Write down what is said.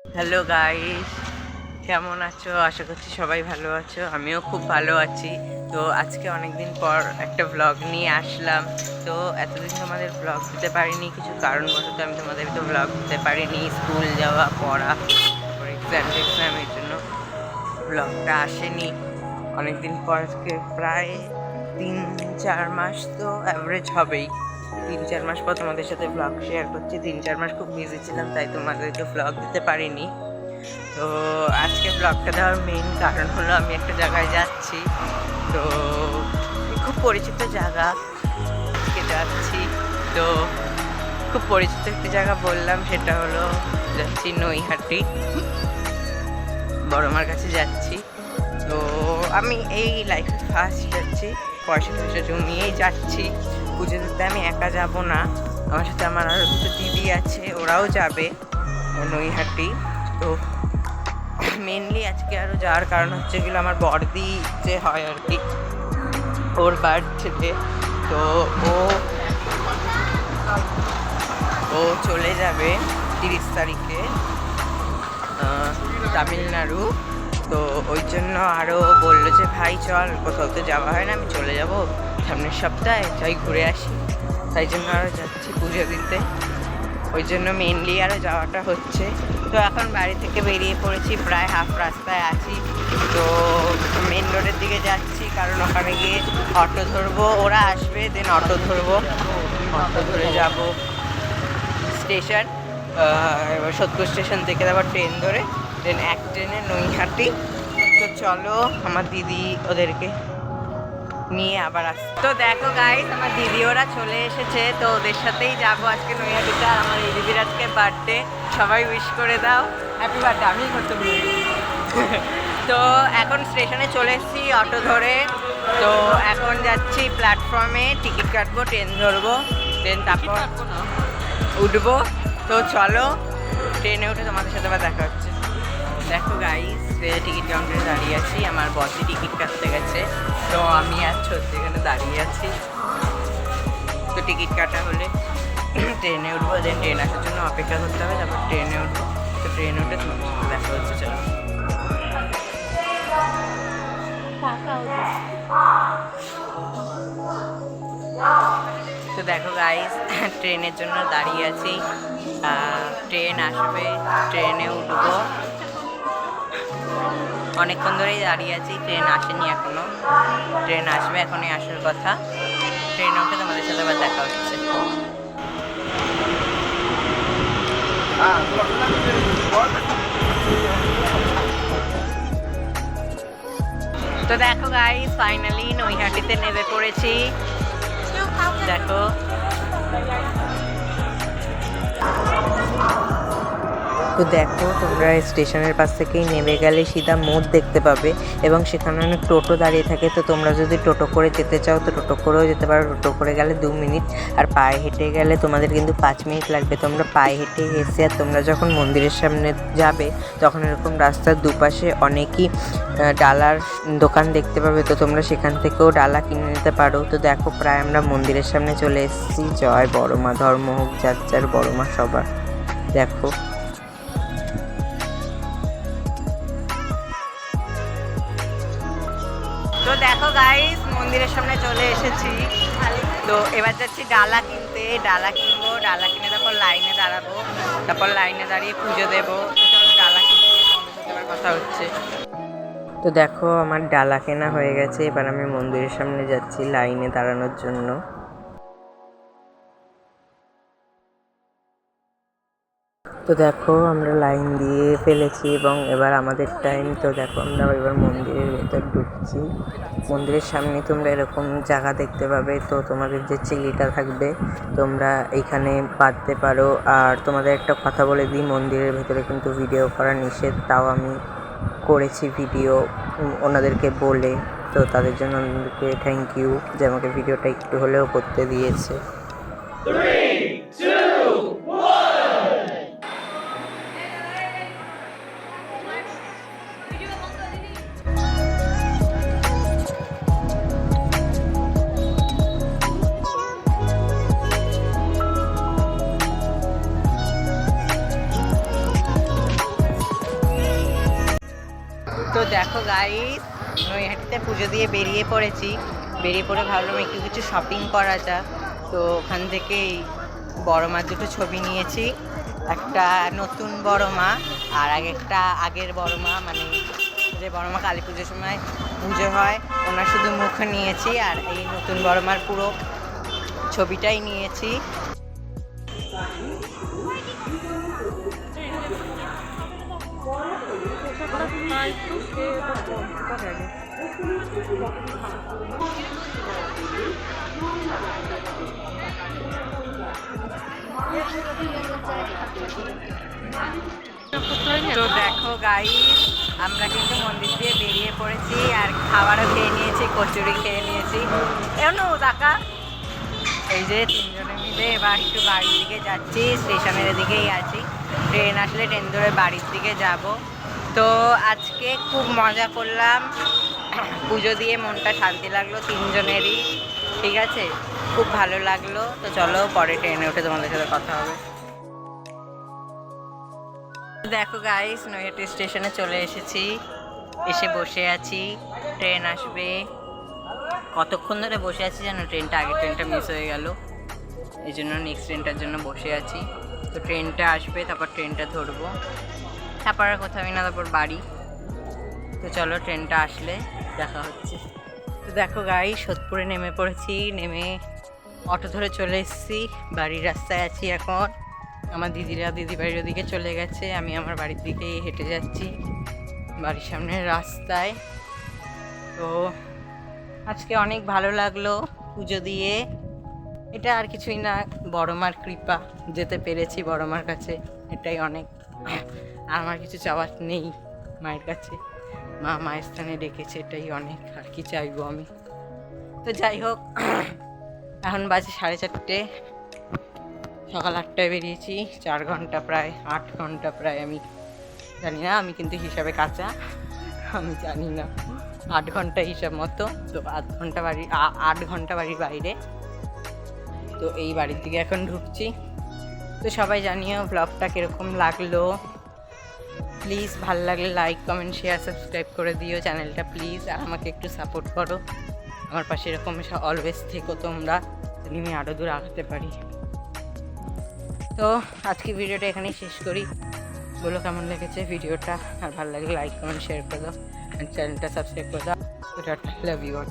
Hello guys, কেমন আছো? আশা করছি সবাই ভালো আছো। আমিও খুব ভালো আছি। তো আজকে অনেক দিন পর একটা ব্লগ নিয়ে আসলাম। তো এতদিন তোমাদের ব্লগ দিতে পারিনি, কিছু কারণবশত আমি তোমাদেরকে ব্লগ দিতে পারিনি। স্কুল যাওয়া, পড়া, তারপর এক্সামের জন্য ব্লগটা আসেনি। অনেক দিন পর, আজকে প্রায় 3-4 মাস তো অ্যাভারেজ হবেই। 3-4 মাস পর তোমাদের সাথে ব্লগ শেয়ার করছি। 3-4 মাস খুব বিজি ছিলাম, তাই তোমাদেরকে ব্লগ দিতে পারিনি। তো আজকে ব্লগটা দেওয়ার মেইন কারণ হলো আমি একটা জায়গায় যাচ্ছি। তো খুব পরিচিত জায়গা যাচ্ছি। তো খুব পরিচিত একটা জায়গা বললাম, সেটা হলো যাচ্ছি নৈহাটি, বড় মার কাছে যাচ্ছি। তো আমি এই লাইফে ফার্স্ট যাচ্ছি, পয়সা টয়সা জমিয়েই যাচ্ছি। পুজো দিতে আমি একা যাব না, আমার সাথে আমার আরও দুটো দিদি আছে, ওরাও যাবে নৈহাটি। তো মেনলি আজকে আরও যাওয়ার কারণ হচ্ছে গেলো আমার বড়দি যে হয় আর কি, ওর বার্থডে। তো ও চলে যাবে 30 তারিখে তামিলনাড়ু। তো ওই জন্য আরও বললো যে ভাই চল, কোথাও তো যাওয়া হয় না, আমি চলে যাব সামনের সপ্তাহে, যাই ঘুরে আসি। তাই জন্য আরও যাচ্ছি পুজো দিতে, ওই জন্য মেনলি আরও যাওয়াটা হচ্ছে। তো এখন বাড়ি থেকে বেরিয়ে পড়েছি, প্রায় হাফ রাস্তায় আছি। তো মেন রোডের দিকে যাচ্ছি, কারণ ওখানে গিয়ে অটো ধরবো, ওরা আসবে, দেন অটো ধরবো, অটো ধরে যাব স্টেশন, এবার সোদপুর স্টেশন থেকে আবার ট্রেন ধরে, দেন এক ট্রেনে নৈহাটি। তো চলো, আমার দিদি ওদেরকে নিয়ে আবার আসছে। তো দেখো গাইস, আমার দিদি ওরা চলে এসেছে, তো ওদের সাথেই যাবো আজকে নৈহাটিতে। আর আমার এই দিদির আজকে বার্থডে, সবাই উইশ করে দাও, হ্যাপি বার্থডে। আমি করতে বলি। তো এখন স্টেশনে চলে এসেছি অটো ধরে। তো এখন যাচ্ছি প্ল্যাটফর্মে, টিকিট কাটবো, ট্রেন ধরবো, ট্রেন তারপর উঠবো। তো চলো, ট্রেনে উঠে তোমাদের সাথে আবার দেখা হচ্ছে। দেখো গাইস, টিকিট কাউন্টারে দাঁড়িয়ে আছি, আমার বসে টিকিট কাটতে গেছে, তো আমি আর সত্যি এখানে দাঁড়িয়ে আছি। তো টিকিট কাটা হলে ট্রেনে উঠবো, দেন ট্রেন আসার জন্য অপেক্ষা করতে হবে, তারপর ট্রেনে উঠবো। তো ট্রেনে উঠে তোমাদের সাথে দেখা হচ্ছে, চলো। তো দেখো গাইস, ট্রেনের জন্য দাঁড়িয়ে আছি, ট্রেন আসবে, ট্রেনে উঠবো। অনেকক্ষণ ধরেই দাঁড়িয়ে আছি, ট্রেন আসেনি এখনো, ট্রেন আসবে, এখনই আসার কথা। ট্রেনে উঠে তোমাদের সাথে আবার দেখা হচ্ছে। তো দেখো গাইস, ফাইনালি নৈহাটিতে নেমে পড়েছি। দেখো, তো দেখো তোমরা স্টেশনের পাশ থেকেই নেমে গেলে সিধা মোড় দেখতে পাবে, এবং সেখানে অনেক টোটো দাঁড়িয়ে থাকে। তো তোমরা যদি টোটো করে যেতে চাও তো টোটো করেও যেতে পারো, টোটো করে গেলে 2 মিনিট, আর পায়ে হেঁটে গেলে তোমাদের কিন্তু 5 মিনিট লাগবে। তোমরা পায়ে হেঁটে এসে আর তোমরা যখন মন্দিরের সামনে যাবে, তখন এরকম রাস্তার দুপাশে অনেকই ডালার দোকান দেখতে পাবে, তো তোমরা সেখান থেকেও ডালা কিনে নিতে পারো। তো দেখো, প্রায় আমরা মন্দিরের সামনে চলে এসেছি। জয় বড় মা, ধর্ম হোক যার যার, বড় মা সবার। দেখো, তো দেখো গাইস, মন্দিরের সামনে চলে এসেছি। তো এবার যাচ্ছি ডালা কিনতে, ডালা কিনবো, ডালা কিনে তারপর লাইনে দাঁড়াবো, তারপর লাইনে দাঁড়িয়ে পুজো দেবো। তো চলো ডালা কিনতে, তোমাদের সাথে এবার কথা হচ্ছে। তো দেখো, আমার ডালা কেনা হয়ে গেছে, এবার আমি মন্দিরের সামনে যাচ্ছি লাইনে দাঁড়ানোর জন্য। তো দেখো, আমরা লাইন দিয়ে ফেলেছি এবং এবার আমাদের টাইম। তো দেখো, আমরা এবার মন্দিরের ভেতর ঢুকছি। মন্দিরের সামনে তোমরা এরকম জায়গা দেখতে পাবে, তো তোমাদের যে চিলিটা থাকবে তোমরা এইখানে বাঁধতে পারো। আর তোমাদের একটা কথা বলে দিই, মন্দিরের ভেতরে কিন্তু ভিডিও করা নিষেধ, তাও আমি করেছি ভিডিও ওনাদেরকে বলে। তো তাদের জন্য ওনাদেরকে থ্যাংক ইউ যে আমাকে ভিডিওটা একটু হলেও করতে দিয়েছে। 3, 2, 1. দেখো গাইস, নৈহাটিতে পুজো দিয়ে বেরিয়ে পড়েছি। বেরিয়ে পড়ে ভাবলাম একটু কিছু শপিং করা যাক। তো ওখান থেকেই বড় মার দুটো ছবি নিয়েছি, একটা নতুন বড় মা আর একটা আগের বড় মা, মানে যে বড় মা কালী পুজোর সময় পুজো হয় ওনার শুধু মুখ নিয়েছি, আর এই নতুন বড় মার পুরো ছবিটাই নিয়েছি। তো দেখো গাইস, আমরা কিন্তু মন্দির দিয়ে বেরিয়ে পড়েছি আর খাবারও খেয়ে নিয়েছি, কচুরি খেয়ে নিয়েছি। এমন টাকা এই যে তিনজনে মিলে এবার একটু বাড়ির দিকে যাচ্ছি, স্টেশনের দিকেই আছি। ট্রেন আসলে ট্রেন ধরে বাড়ির দিকে যাব। তো আজকে খুব মজা করলাম, পুজো দিয়ে মনটা শান্তি লাগলো তিনজনেরই, ঠিক আছে, খুব ভালো লাগলো। তো চলো পরে ট্রেনে উঠে তোমাদের সাথে কথা হবে। দেখো গাইস, নৈহাটি স্টেশনে চলে এসেছি, এসে বসে আছি, ট্রেন আসবে। কতক্ষণ ধরে বসে আছি জানো, আগের ট্রেনটা মিস হয়ে গেল, এই জন্য নেক্সট ট্রেনটার জন্য বসে আছি। তো ট্রেনটা আসবে, তারপর ট্রেনটা ধরবো, তারপর আর কোথাও না, তারপর বাড়ি। তো চলো ট্রেনটা আসলে দেখা হচ্ছে। তো দেখো গাইস, সোদপুরে নেমে পড়েছি, নেমে অটো ধরে চলে এসেছি, বাড়ির রাস্তায় আছি এখন। আমার দিদিরা দিদি বাড়ির ওদিকে চলে গেছে, আমি আমার বাড়ির দিকেই হেঁটে যাচ্ছি, বাড়ির সামনের রাস্তায়। তো আজকে অনেক ভালো লাগলো পুজো দিয়ে, এটা আর কিছুই না, বড় মার কৃপা, যেতে পেরেছি বড় মার কাছে, এটাই অনেক। আর আমার কিছু চাওয়ার নেই মায়ের কাছে, মা মায়ের স্থানে ডেকেছে, এটাই অনেক, আর কি চাইবো আমি। তো যাই হোক, এখন বাজে 4:30, সকাল 8টায় বেরিয়েছি, 4 ঘন্টা প্রায়, 8 ঘন্টা প্রায়, আমি জানি না, আমি কিন্তু হিসাবে কাঁচা, আমি জানি না, 8 ঘন্টা হিসাব মতো। তো 8 ঘন্টা বাড়ির বাইরে। তো এই বাড়ির দিকে এখন ঢুকছি। তো সবাই জানিও ব্লগটা কীরকম লাগলো, প্লিজ ভালো লাগলে লাইক কমেন্ট শেয়ার সাবস্ক্রাইব করে দিও চ্যানেলটা প্লিজ, আর আমাকে একটু সাপোর্ট করো, আমার পাশে এরকম অলওয়েজ থেকো তোমরা, যদি আমি আরও দূর আগাতে পারি। তো আজকে ভিডিওটা এখানেই শেষ করি, বলো কেমন লেগেছে ভিডিওটা, আর ভালো লাগলে লাইক কমেন্ট শেয়ার করে দাও, আর চ্যানেলটা সাবস্ক্রাইব করে দাও। Love you all.